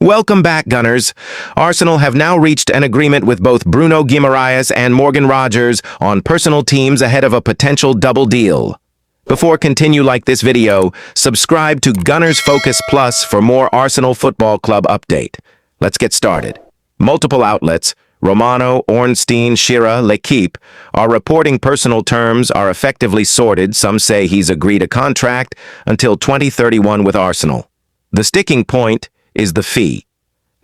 Welcome back, Gunners. Arsenal have now reached an agreement with both Bruno Guimaraes and Morgan Rogers on personal teams ahead of a potential double deal. Before continue like this video, subscribe to Gunners Focus Plus for more Arsenal Football Club update. Let's get started. Multiple outlets, Romano, Ornstein, Shearer, L'Equipe, are reporting personal terms are effectively sorted. Some say he's agreed a contract until 2031 with Arsenal. The sticking point is the fee.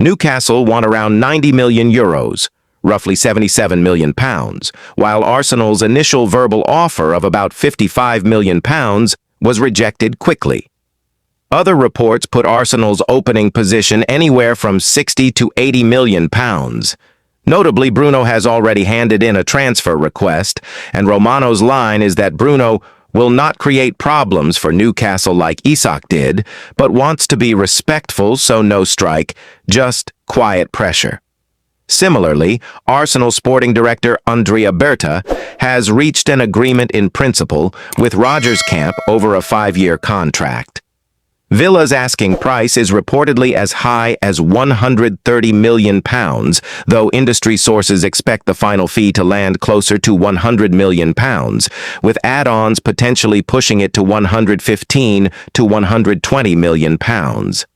Newcastle want around 90 million euros, roughly 77 million pounds, while Arsenal's initial verbal offer of about 55 million pounds was rejected quickly. Other reports put Arsenal's opening position anywhere from 60 to 80 million pounds. Notably, Bruno has already handed in a transfer request, and Romano's line is that Bruno will not create problems for Newcastle like Isak did, but wants to be respectful, so no strike, just quiet pressure. Similarly, Arsenal sporting director Andrea Berta has reached an agreement in principle with Rogers camp over a 5-year contract. Villa's asking price is reportedly as high as 130 million pounds, though industry sources expect the final fee to land closer to 100 million pounds, with add-ons potentially pushing it to 115 to 120 million pounds.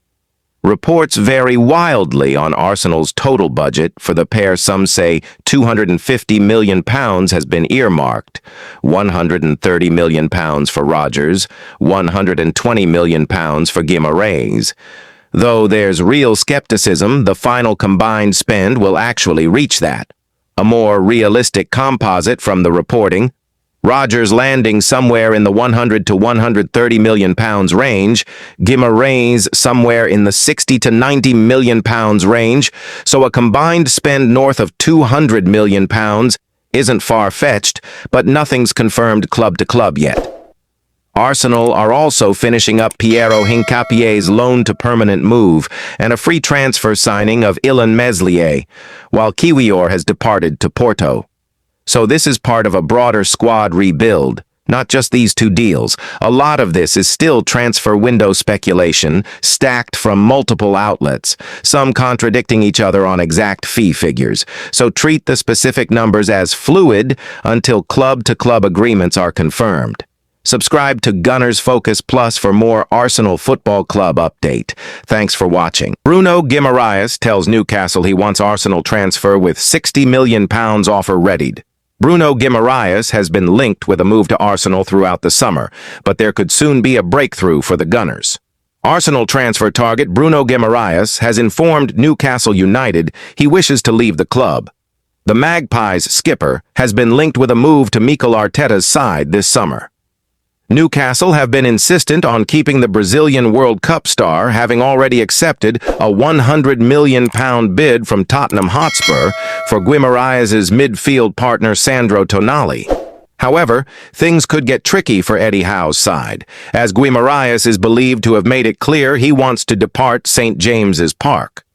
Reports vary wildly on Arsenal's total budget. For the pair, some say 250 million pounds has been earmarked, 130 million pounds for Rogers, 120 million pounds for Guimaraes. Though there's real skepticism the final combined spend will actually reach that. A more realistic composite from the reporting, Rogers landing somewhere in the 100 to 130 million pounds range, Guimaraes somewhere in the 60 to 90 million pounds range, so a combined spend north of 200 million pounds isn't far-fetched, but nothing's confirmed club to club yet. Arsenal are also finishing up Piero Hincapie's loan-to-permanent move and a free transfer signing of Ilan Meslier, while Kiwior has departed to Porto. So this is part of a broader squad rebuild, not just these two deals. A lot of this is still transfer window speculation, stacked from multiple outlets, some contradicting each other on exact fee figures. So treat the specific numbers as fluid until club-to-club agreements are confirmed. Subscribe to Gunners Focus Plus for more Arsenal Football Club update. Thanks for watching. Bruno Guimaraes tells Newcastle he wants Arsenal transfer with 60 million pounds offer readied. Bruno Guimaraes has been linked with a move to Arsenal throughout the summer, but there could soon be a breakthrough for the Gunners. Arsenal transfer target Bruno Guimaraes has informed Newcastle United he wishes to leave the club. The Magpies skipper has been linked with a move to Mikel Arteta's side this summer. Newcastle have been insistent on keeping the Brazilian World Cup star, having already accepted a £100 million bid from Tottenham Hotspur for Guimaraes' midfield partner Sandro Tonali. However, things could get tricky for Eddie Howe's side, as Guimaraes is believed to have made it clear he wants to depart St. James's Park.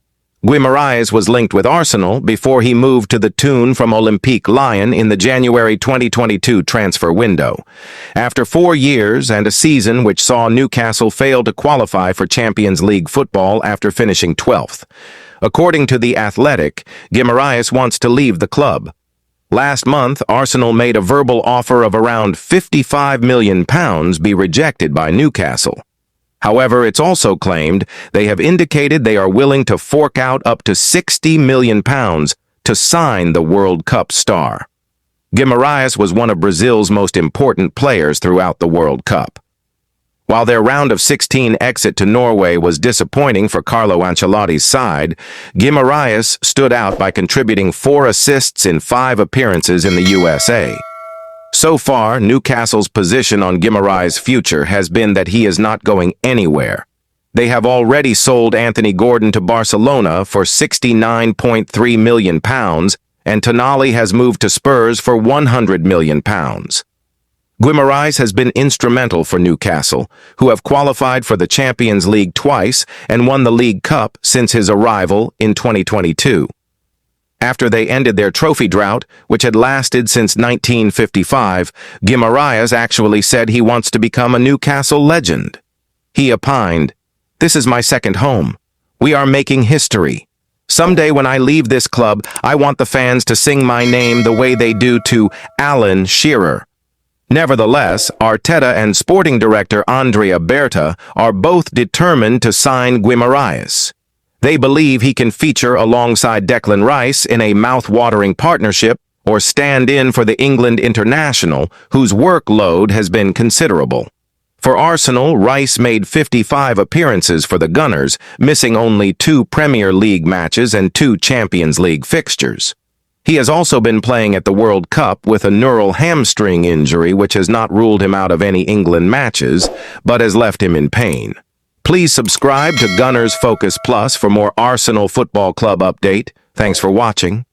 Guimaraes was linked with Arsenal before he moved to the Toon from Olympique Lyon in the January 2022 transfer window. After 4 years and a season which saw Newcastle fail to qualify for Champions League football after finishing 12th. According to The Athletic, Guimaraes wants to leave the club. Last month, Arsenal made a verbal offer of around £55 million be rejected by Newcastle. However, it's also claimed they have indicated they are willing to fork out up to £60 million to sign the World Cup star. Guimaraes was one of Brazil's most important players throughout the World Cup. While their round of 16 exit to Norway was disappointing for Carlo Ancelotti's side, Guimaraes stood out by contributing 4 assists in 5 appearances in the USA. So far, Newcastle's position on Guimaraes' future has been that he is not going anywhere. They have already sold Anthony Gordon to Barcelona for £69.3 million, and Tonali has moved to Spurs for £100 million. Guimaraes has been instrumental for Newcastle, who have qualified for the Champions League twice and won the League Cup since his arrival in 2022. After they ended their trophy drought, which had lasted since 1955, Guimaraes actually said he wants to become a Newcastle legend. He opined, "This is my second home. We are making history. Someday when I leave this club, I want the fans to sing my name the way they do to Alan Shearer. Nevertheless, Arteta and sporting director Andrea Berta are both determined to sign Guimaraes. They believe he can feature alongside Declan Rice in a mouth-watering partnership or stand in for the England international, whose workload has been considerable. For Arsenal, Rice made 55 appearances for the Gunners, missing only 2 Premier League matches and 2 Champions League fixtures. He has also been playing at the World Cup with a neural hamstring injury which has not ruled him out of any England matches, but has left him in pain. Please subscribe to Gunners Focus Plus for more Arsenal Football Club update. Thanks for watching.